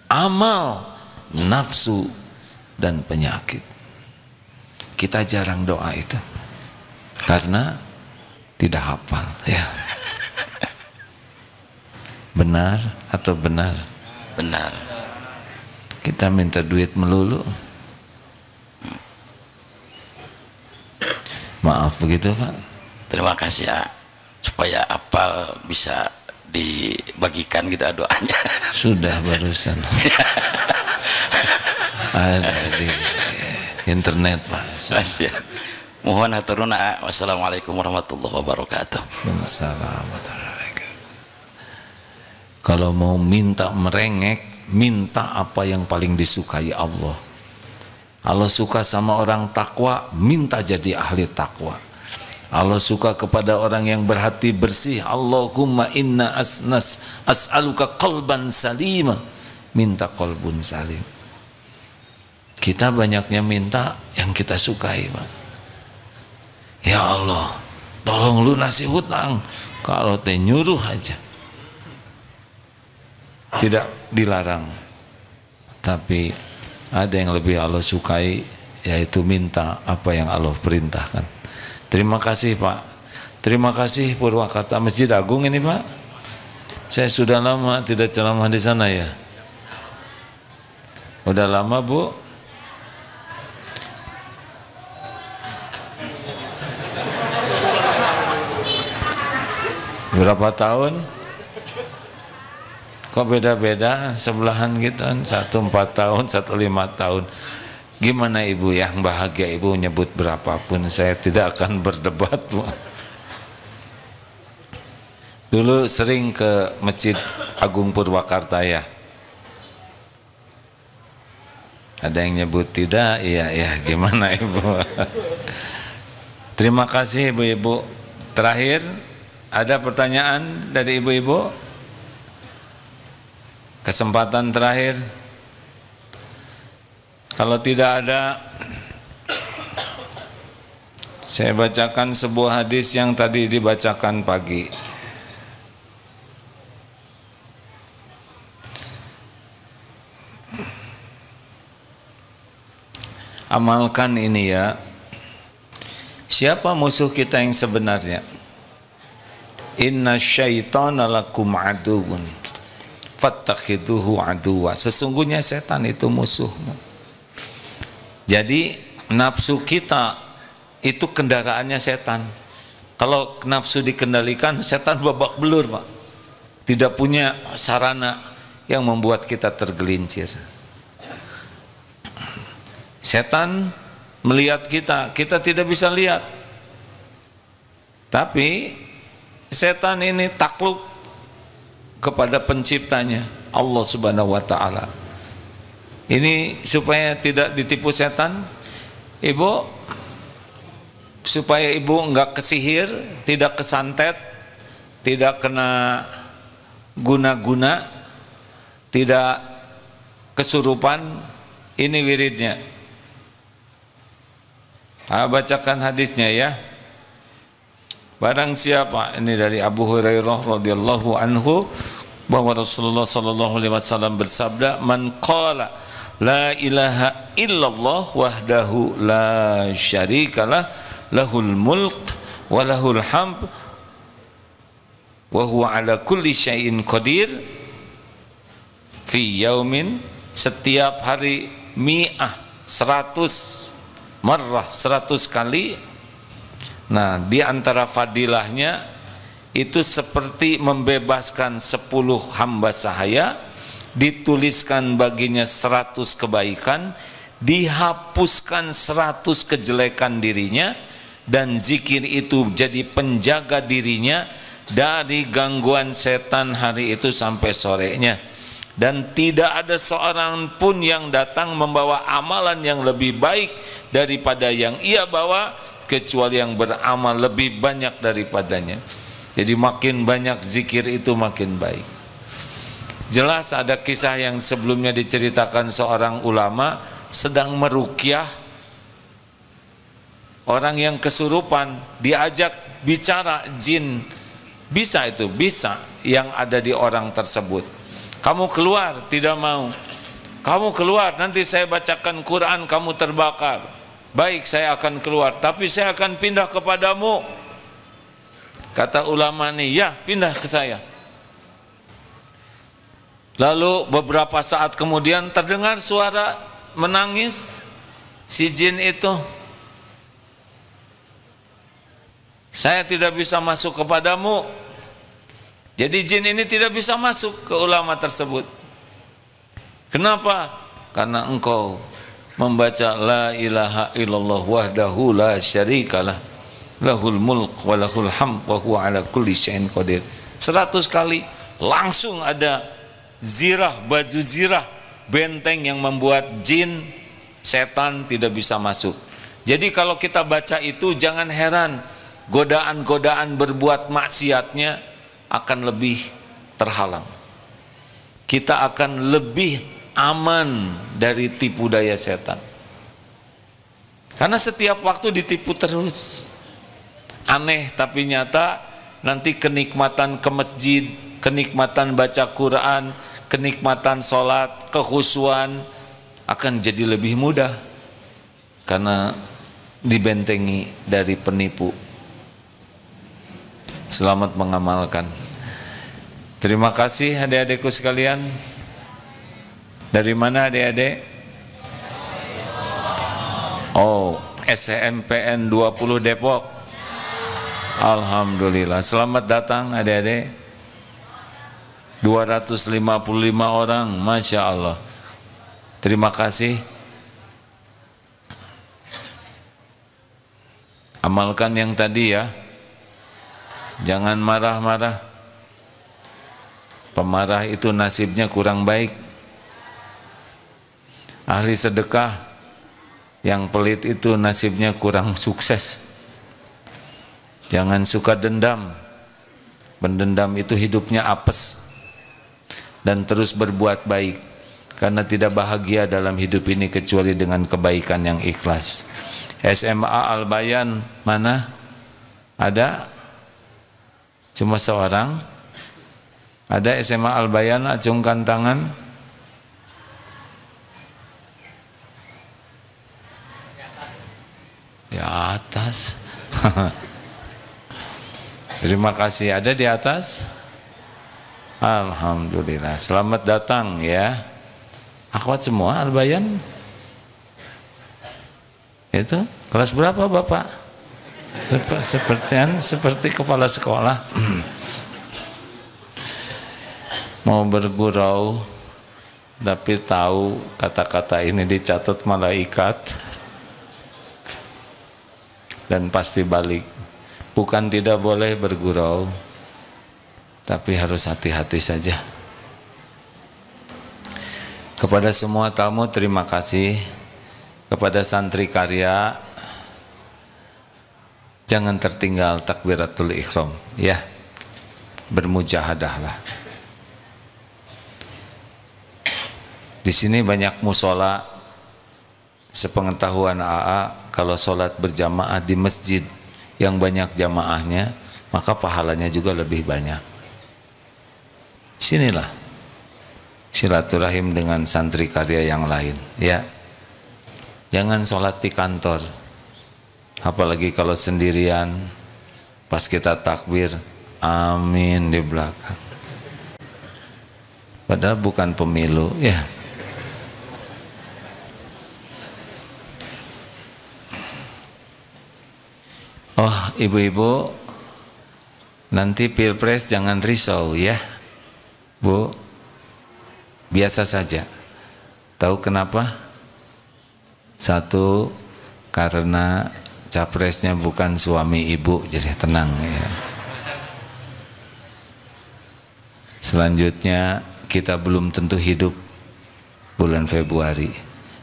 amal, nafsu, dan penyakit. Kita jarang doa itu karena tidak hafal, ya. Benar atau benar? Benar. Kita minta duit melulu. Maaf begitu Pak. Terima kasih ya, supaya apal bisa dibagikan kita doanya. Sudah barusan. Ada di internet Pak. Masya. Mohon haturuna. Wassalamualaikum warahmatullahi wabarakatuh. Waalaikumsalam. Kalau mau minta merengek, minta apa yang paling disukai Allah. Allah suka sama orang takwa, minta jadi ahli takwa. Allah suka kepada orang yang berhati bersih. Allahumma inna as'aluka qalban salima, minta qalbun salim. Kita banyaknya minta yang kita sukai, Pak. Ya Allah, tolong lunasi hutang. Kalau teh nyuruh aja, tidak dilarang, tapi ada yang lebih Allah sukai, yaitu minta apa yang Allah perintahkan. Terima kasih Pak. Terima kasih Purwakarta, Masjid Agung ini Pak. Saya sudah lama tidak ceramah di sana ya. Udah lama Bu. Berapa tahun? Kok beda-beda sebelahan gitu kan, 1 4 tahun, 1 5 tahun. Gimana Ibu yang bahagia, Ibu nyebut berapapun, saya tidak akan berdebat Bu. Dulu sering ke Masjid Agung Purwakarta ya. Ada yang nyebut tidak, iya ya, gimana Ibu. Terima kasih Ibu-ibu. Terakhir, ada pertanyaan dari ibu-ibu? Kesempatan terakhir. Kalau tidak ada, saya bacakan sebuah hadis yang tadi dibacakan pagi. Amalkan ini ya. Siapa musuh kita yang sebenarnya? Inna syaitana lakum aduun fattakhiduhu aduwa. Sesungguhnya setan itu musuhmu. Jadi nafsu kita itu kendaraannya setan. Kalau nafsu dikendalikan, setan babak belur Pak. Tidak punya sarana yang membuat kita tergelincir. Setan melihat kita, kita tidak bisa lihat. Tapi setan ini takluk kepada penciptanya, Allah Subhanahu wa taala. Ini supaya tidak ditipu setan, Ibu, supaya Ibu enggak kesihir, tidak kesantet, tidak kena guna-guna, tidak kesurupan. Ini wiridnya. Bacakan hadisnya ya. Barang siapa, ini dari Abu Hurairah radhiyallahu anhu, bahwa Rasulullah sallallahu alaihi wasallam bersabda, "Man qala la ilaha illallah wahdahu la syarikalah lahul mulk wa lahul hamd wa huwa ala kulli syai'in qadir fi yaumin," setiap hari, mi'ah, 100 marrah, 100 kali. Nah, di antara fadilahnya itu seperti membebaskan 10 hamba sahaya, dituliskan baginya 100 kebaikan, dihapuskan 100 kejelekan dirinya, dan zikir itu jadi penjaga dirinya dari gangguan setan hari itu sampai sorenya. Dan tidak ada seorang pun yang datang membawa amalan yang lebih baik daripada yang ia bawa, kecuali yang beramal lebih banyak daripadanya. Jadi makin banyak zikir itu makin baik. Jelas ada kisah yang sebelumnya diceritakan seorang ulama sedang meruqyah orang yang kesurupan, diajak bicara jin. Bisa itu, bisa yang ada di orang tersebut. Kamu keluar, tidak mau. Kamu keluar, nanti saya bacakan Quran, kamu terbakar. Baik, saya akan keluar, tapi saya akan pindah kepadamu. Kata ulama nih, ya pindah ke saya. Lalu beberapa saat kemudian terdengar suara menangis si jin itu. Saya tidak bisa masuk kepadamu. Jadi jin ini tidak bisa masuk ke ulama tersebut. Kenapa? Karena engkau membaca la ilaha illallah wahdahu la syarikalah lahul mulk wa lahul hamd wa huwa ala kulli syai'in qadir. 100 kali langsung ada zirah, baju zirah, benteng yang membuat jin, setan tidak bisa masuk. Jadi kalau kita baca itu jangan heran, godaan-godaan berbuat maksiatnya akan lebih terhalang. Kita akan lebih aman dari tipu daya setan. Karena setiap waktu ditipu terus. Aneh tapi nyata, nanti kenikmatan ke masjid, kenikmatan baca Quran, kenikmatan sholat, kekhusyuan akan jadi lebih mudah karena dibentengi dari penipu. Selamat mengamalkan. Terima kasih adik-adikku sekalian. Dari mana adik-adik? Oh, SMPN 20 Depok. Alhamdulillah, selamat datang adik-adik. 255 orang, Masya Allah. Terima kasih. Amalkan yang tadi ya. Jangan marah-marah. Pemarah itu nasibnya kurang baik. Ahli sedekah yang pelit itu nasibnya kurang sukses. Jangan suka dendam. Pendendam itu hidupnya apes. Dan terus berbuat baik, karena tidak bahagia dalam hidup ini kecuali dengan kebaikan yang ikhlas. SMA Al-Bayan mana? Ada? Cuma seorang? Ada SMA Al-Bayan? Acungkan tangan. Di atas. Terima kasih. Ada di atas? Alhamdulillah. Selamat datang ya. Akhwat semua Al-Bayan. Itu kelas berapa Bapak? Seperti kepala sekolah. Mau bergurau tapi tahu kata-kata ini dicatat malaikat dan pasti balik. Bukan tidak boleh bergurau, tapi harus hati-hati saja. Kepada semua tamu terima kasih. Kepada santri karya, jangan tertinggal takbiratul ihram ya. Bermujahadahlah. Di sini banyak musola. Sepengetahuan AA, kalau sholat berjamaah di masjid yang banyak jamaahnya, maka pahalanya juga lebih banyak. Sinilah silaturahim dengan santri karya yang lain, ya. Jangan sholat di kantor, apalagi kalau sendirian, pas kita takbir amin di belakang, padahal bukan pemilu, ya. Oh, ibu-ibu, nanti pilpres jangan risau ya, Bu. Biasa saja. Tahu kenapa? Satu, karena capresnya bukan suami ibu, jadi tenang ya. Selanjutnya, kita belum tentu hidup bulan Februari.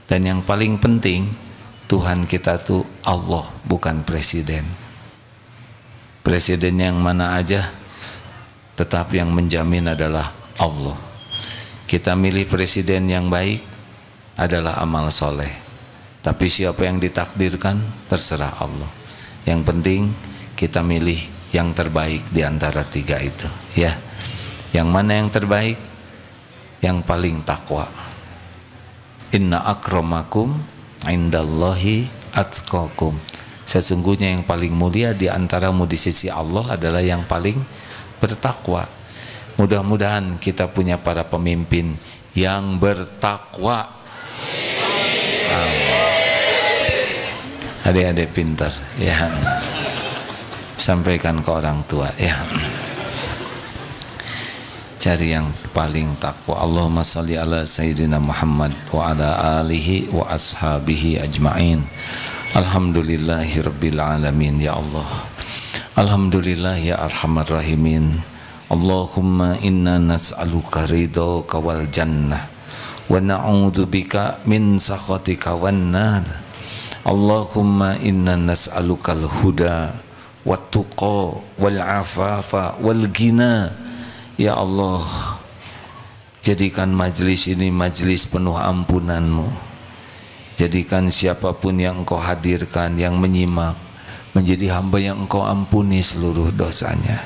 Dan yang paling penting, Tuhan kita tuh Allah, bukan presiden. Presiden yang mana aja, tetap yang menjamin adalah Allah. Kita milih presiden yang baik adalah amal soleh, tapi siapa yang ditakdirkan terserah Allah. Yang penting kita milih yang terbaik di antara tiga itu, ya. Yang mana yang terbaik? Yang paling takwa. Inna akramakum indallahi atqakum. Sesungguhnya yang paling mulia di antaramu di sisi Allah adalah yang paling bertakwa. Mudah-mudahan kita punya para pemimpin yang bertakwa. Adik-adik pintar, ya. Sampaikan ke orang tua, ya. Cari yang paling takwa. Allahumma salli ala Sayyidina Muhammad wa ala alihi wa ashabihi ajma'in. Alhamdulillahi Rabbil Alamin, ya Allah. Alhamdulillah ya Arhamar Rahimin. Allahumma inna nas'aluka ridhaka wal jannah wa na'udzubika min sakhatika wan nar. Allahumma inna nas'aluka al-huda wat tuqa wal afafa wal ghina. Ya Allah, jadikan majlis ini majlis penuh ampunan-Mu. Jadikan siapapun yang Engkau hadirkan, yang menyimak, menjadi hamba yang Engkau ampuni seluruh dosanya,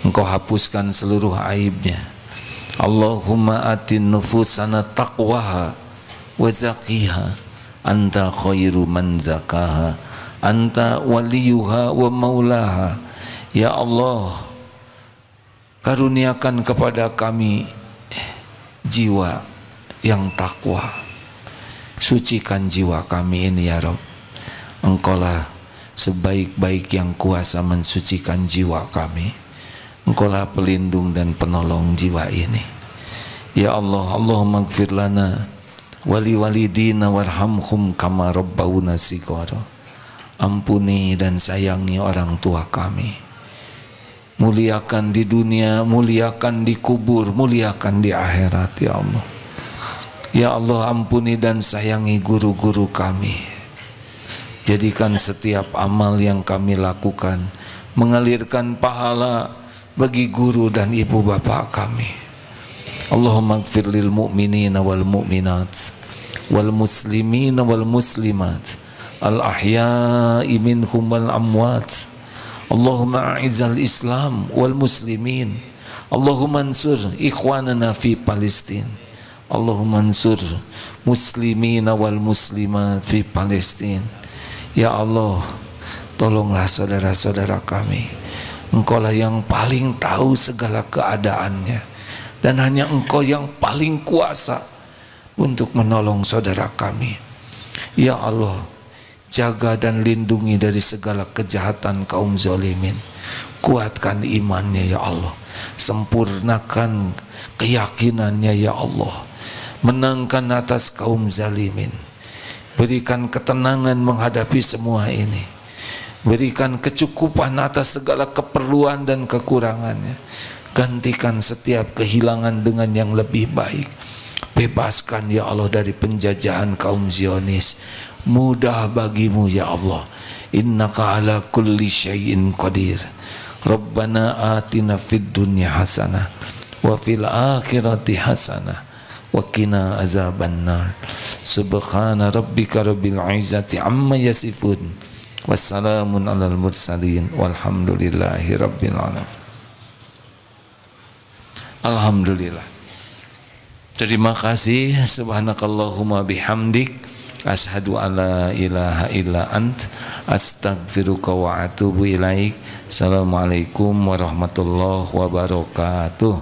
Engkau hapuskan seluruh aibnya. Allahumma atin nufusana taqwaha wa zakiha, anta khairu man zakaha, anta waliyuha wa maulaha. Ya Allah, karuniakan kepada kami jiwa yang takwa. Sucikan jiwa kami ini ya Rabb. Engkaulah sebaik-baik yang kuasa mensucikan jiwa kami. Engkaulah pelindung dan penolong jiwa ini. Ya Allah, Allahumma gfir lana wali walidina warhamhum kama rabbawna shighara. Ampuni dan sayangi orang tua kami. Muliakan di dunia, muliakan di kubur, muliakan di akhirat ya Allah. Ya Allah, ampuni dan sayangi guru-guru kami. Jadikan setiap amal yang kami lakukan mengalirkan pahala bagi guru dan ibu bapak kami. Allahumma gfir lil mu'minina wal mu'minat wal muslimina wal muslimat al ahya'i minhum wal amwat. Allahumma a'izal islam wal muslimin. Allahumma ansur ikhwanana fi Palestin. Allahumma ansur muslimina wal muslimat fi Palestin. Ya Allah, tolonglah saudara-saudara kami. Engkaulah yang paling tahu segala keadaannya, dan hanya Engkau yang paling kuasa untuk menolong saudara kami. Ya Allah, jaga dan lindungi dari segala kejahatan kaum zalimin. Kuatkan imannya ya Allah, sempurnakan keyakinannya ya Allah. Menangkan atas kaum zalimin. Berikan ketenangan menghadapi semua ini. Berikan kecukupan atas segala keperluan dan kekurangannya. Gantikan setiap kehilangan dengan yang lebih baik. Bebaskan ya Allah dari penjajahan kaum Zionis. Mudah bagimu ya Allah. Innaka ala kulli syai'in qadir. Rabbana atina fid dunya hasanah wa fil akhirati hasanah wa qina azabannar. Subhana rabbika rabbil izzati amma yasifun. Wassalamun alal mursalin walhamdulillahi rabbil alamin. Alhamdulillah. Terima kasih. Subhanakallahumma bihamdik, asyhadu alla ilaha illa ant, astaghfiruka wa atubu ilaik. Assalamualaikum warahmatullahi wabarakatuh.